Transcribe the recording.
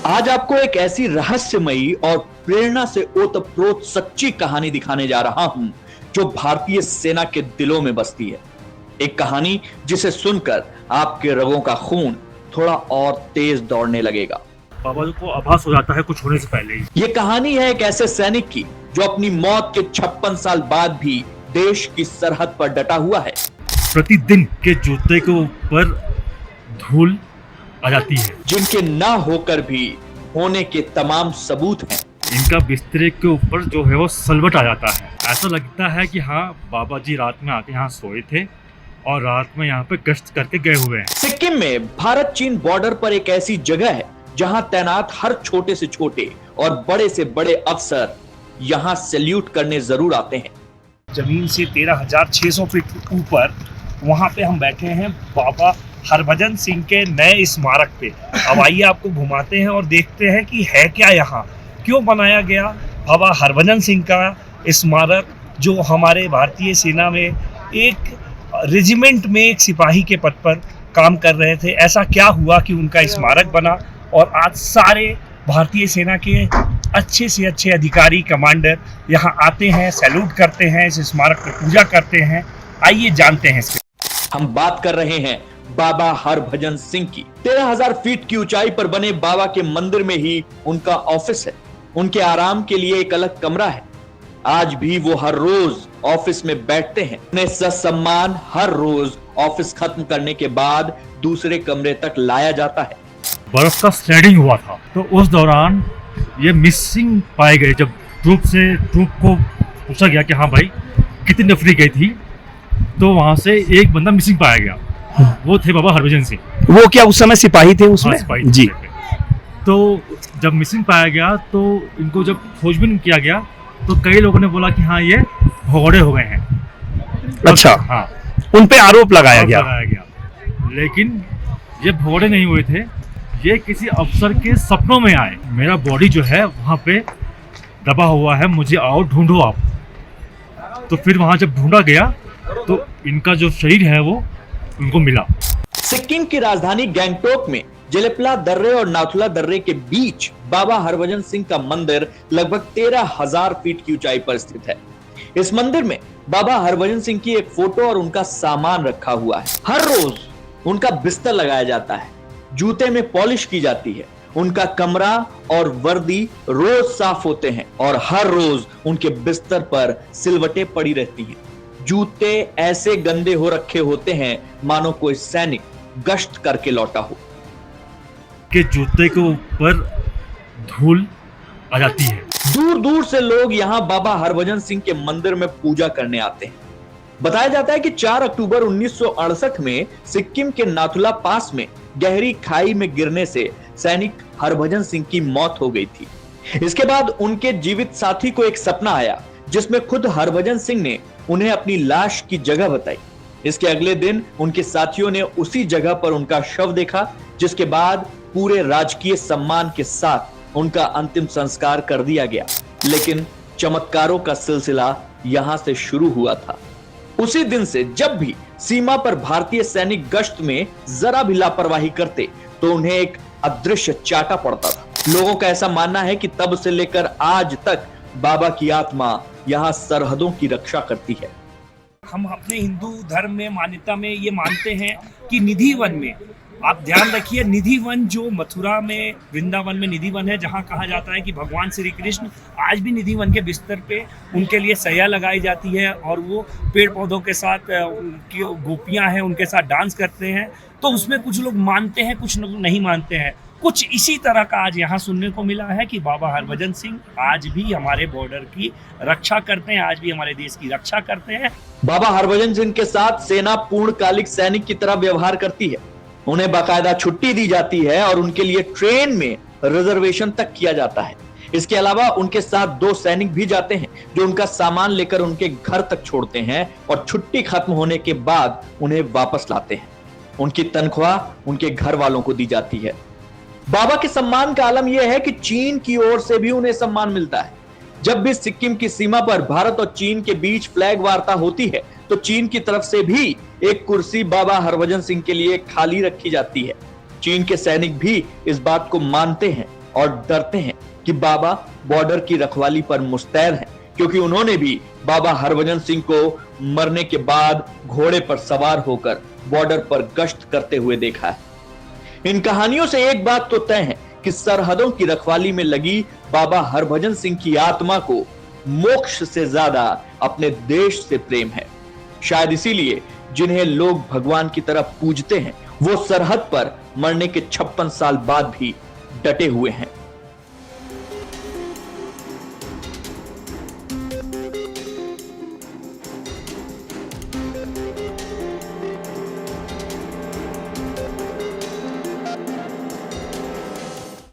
आज आपको एक ऐसी रहस्यमयी और प्रेरणा से ओतप्रोत सच्ची कहानी दिखाने जा रहा हूं जो भारतीय सेना के दिलों में बसती है। एक कहानी जिसे सुनकर आपके रगों का खून थोड़ा और तेज दौड़ने लगेगा। बाबा को आभास हो जाता है कुछ होने से पहले ही। ये कहानी है एक ऐसे सैनिक की जो अपनी मौत के 56 साल बाद भी देश की सरहद पर डटा हुआ है। प्रतिदिन के जूते के ऊपर धूल आ जाती है, जिनके ना होकर भी होने के तमाम सबूत हैं। इनका बिस्तरे के ऊपर जो है वो सलवट आ जाता है। ऐसा लगता है कि हाँ, बाबा जी रात में आके यहाँ सोए थे और रात में यहाँ पे गश्त करके गए हुए हैं। सिक्किम में भारत चीन बॉर्डर पर एक ऐसी जगह है जहां तैनात हर छोटे से छोटे और बड़े से बड़े अफसर यहां सैल्यूट करने जरूर आते हैं। जमीन से 13,600 फीट ऊपर वहाँ पे हम बैठे हैं बाबा हरभजन सिंह के नए स्मारक पे। अब आइए आपको घुमाते हैं और देखते हैं कि है क्या यहाँ, क्यों बनाया गया बाबा हरभजन सिंह का स्मारक, जो हमारे भारतीय सेना में एक रेजिमेंट में एक सिपाही के पद पर काम कर रहे थे। ऐसा क्या हुआ कि उनका स्मारक बना और आज सारे भारतीय सेना के अच्छे से अच्छे अधिकारी कमांडर यहाँ आते हैं, सैल्यूट करते हैं, इस स्मारक पर पूजा करते हैं। आइए जानते हैं इसके। हम बात कर रहे हैं बाबा हरभजन सिंह की। 13,000 फीट की ऊंचाई पर बने बाबा के मंदिर में ही उनका ऑफिस है। उनके आराम के लिए एक अलग कमरा है। आज भी वो हर रोज ऑफिस में बैठते हैं। उन्हें ससम्मान हर रोज ऑफिस खत्म करने के बाद दूसरे कमरे तक लाया जाता है। बर्फ का स्लेडिंग हुआ था तो उस दौरान ये मिसिंग पाए गए। जब ट्रूप को पूछा गया कि हाँ भाई कितनी नफरी गई थी, तो वहां से एक बंदा मिसिंग पाया गया। वो थे बाबा हरभजन सिंह। वो क्या उस समय सिपाही थे उसमें? हाँ, सिपाही जी। तो जब मिसिंग पाया गया तो इनको जब खोजबीन किया गया तो कई लोगों ने बोला कि हाँ ये भगोड़े हो गए हैं। अच्छा, हाँ, उन पे आरोप लगाया गया। लेकिन ये भगोड़े नहीं हुए थे, ये किसी अफसर के सपनों में आए। मेरा बॉडी जो है वहाँ पे दबा हुआ है, मुझे आओ ढूंढो आप। तो फिर वहाँ जब ढूंढा गया तो इनका जो शरीर है वो उनको मिला। सिक्किम की राजधानी गैंगटोक में जेलेपला दर्रे और नाथुला दर्रे के बीच बाबा हरभजन सिंह का मंदिर लगभग 13,000 फीट की ऊंचाई पर स्थित है। इस मंदिर में बाबा हरभजन सिंह की एक फोटो और उनका सामान रखा हुआ है। हर रोज उनका बिस्तर लगाया जाता है, जूते में पॉलिश की जाती है, उनका कमरा और वर्दी रोज साफ होते हैं और हर रोज उनके बिस्तर पर सिलवटें पड़ी रहती हैं। जूते ऐसे गंदे हो रखे होते हैं मानो कोई सैनिक गश्त करके लौटा हो। के जूते के ऊपर धूल आ जाती है। दूर दूर से लोग यहां बाबा हरभजन सिंह के मंदिर में पूजा करने आते हैं। बताया जाता है कि 4 अक्टूबर 1968 में सिक्किम के नाथुला पास में गहरी खाई में गिरने से सैनिक हरभजन सिंह की मौत हो गई थी। इसके बाद उनके जीवित साथी को एक सपना आया जिसमें खुद हरभजन सिंह ने उन्हें अपनी लाश की जगह बताई। इसके अगले दिन उनके साथियों ने उसी जगह पर उनका शव देखा, जिसके बाद पूरे राजकीय सम्मान के साथ उनका अंतिम संस्कार कर दिया गया। लेकिन चमत्कारों का सिलसिला यहां से शुरू हुआ था। उसी दिन से जब भी सीमा पर भारतीय सैनिक गश्त में जरा भी लापरवाही करते तो उन्हें एक अदृश्य चाटा पड़ता था। लोगों का ऐसा मानना है कि तब से लेकर आज तक बाबा की आत्मा यहाँ सरहदों की रक्षा करती है। हम अपने हिंदू धर्म में मान्यता में ये मानते हैं कि निधि वन में, आप ध्यान रखिए, निधि वन जो मथुरा में वृंदावन में निधि वन है, जहाँ कहा जाता है कि भगवान श्री कृष्ण आज भी निधि वन के बिस्तर पे उनके लिए सैया लगाई जाती है और वो पेड़ पौधों के साथ उनकी गोपियाँ हैं उनके साथ डांस करते हैं। तो उसमें कुछ लोग मानते हैं, कुछ लोग नहीं मानते हैं। कुछ इसी तरह का आज यहाँ सुनने को मिला है कि बाबा हरभजन सिंह आज भी हमारे बॉर्डर की रक्षा करते हैं, आज भी हमारे देश की रक्षा करते हैं। बाबा हरभजन सिंह के साथ सेना पूर्णकालिक सैनिक की तरह व्यवहार करती है। उन्हें बाकायदा छुट्टी दी जाती है और उनके लिए ट्रेन में रिजर्वेशन तक किया जाता है। इसके अलावा उनके साथ 2 सैनिक भी जाते हैं जो उनका सामान लेकर उनके घर तक छोड़ते हैं और छुट्टी खत्म होने के बाद उन्हें वापस लाते हैं। उनकी तनख्वाह उनके घर वालों को दी जाती है। बाबा के सम्मान का आलम यह है कि चीन की ओर से भी उन्हें सम्मान मिलता है। जब भी सिक्किम की सीमा पर भारत और चीन के बीच फ्लैग वार्ता होती है तो चीन की तरफ से भी एक कुर्सी बाबा हरभजन सिंह के लिए खाली रखी जाती है। चीन के सैनिक भी इस बात को मानते हैं और डरते हैं कि बाबा बॉर्डर की रखवाली पर मुस्तैद हैं, क्योंकि उन्होंने भी बाबा हरभजन सिंह को मरने के बाद घोड़े पर सवार होकर बॉर्डर पर गश्त करते हुए देखा है। इन कहानियों से एक बात तो तय है कि सरहदों की रखवाली में लगी बाबा हरभजन सिंह की आत्मा को मोक्ष से ज्यादा अपने देश से प्रेम है। शायद इसीलिए जिन्हें लोग भगवान की तरह पूजते हैं वो सरहद पर मरने के 56 साल बाद भी डटे हुए हैं।